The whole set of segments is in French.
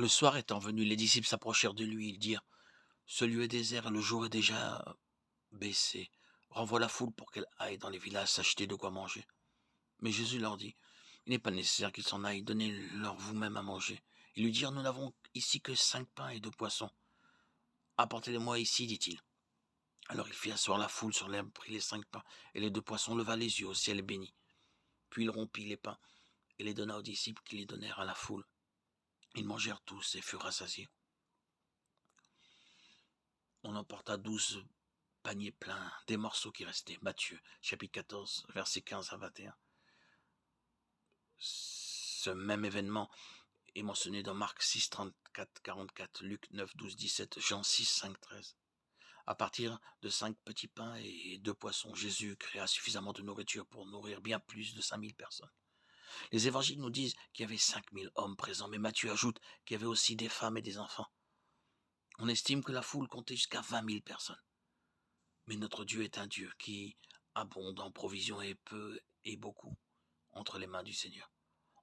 Le soir étant venu, les disciples s'approchèrent de lui. Ils dirent: «Ce lieu est désert et le jour est déjà baissé. Renvoie la foule pour qu'elle aille dans les villages s'acheter de quoi manger.» Mais Jésus leur dit: «Il n'est pas nécessaire qu'ils s'en aillent, donnez-leur vous-même à manger.» Ils lui dirent: «Nous n'avons ici que 5 pains et 2 poissons. Apportez-les-moi ici», dit-il. Alors il fit asseoir la foule sur l'herbe, prit les 5 pains et les 2 poissons, leva les yeux au ciel et bénit. Puis il rompit les pains et les donna aux disciples qui les donnèrent à la foule. Ils mangèrent tous et furent rassasiés. On emporta 12 paniers pleins des morceaux qui restaient. Matthieu, chapitre 14, versets 15 à 21. Ce même événement est mentionné dans Marc 6, 34, 44, Luc 9, 12, 17, Jean 6, 5, 13. À partir de 5 petits pains et 2 poissons, Jésus créa suffisamment de nourriture pour nourrir bien plus de 5000 personnes. Les évangiles nous disent qu'il y avait 5000 hommes présents, mais Matthieu ajoute qu'il y avait aussi des femmes et des enfants. On estime que la foule comptait jusqu'à 20 000 personnes. Mais notre Dieu est un Dieu qui abonde en provisions et peu et beaucoup entre les mains du Seigneur.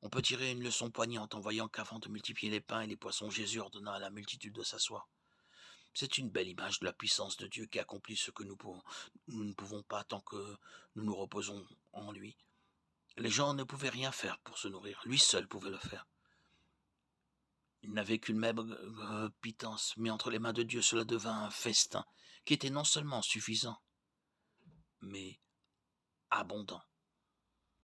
On peut tirer une leçon poignante en voyant qu'avant de multiplier les pains et les poissons, Jésus ordonna à la multitude de s'asseoir. C'est une belle image de la puissance de Dieu qui accomplit ce que nous ne pouvons pas tant que nous nous reposons en lui. Les gens ne pouvaient rien faire pour se nourrir, lui seul pouvait le faire. Il n'avait qu'une maigre pitance, mais entre les mains de Dieu cela devint un festin qui était non seulement suffisant, mais abondant.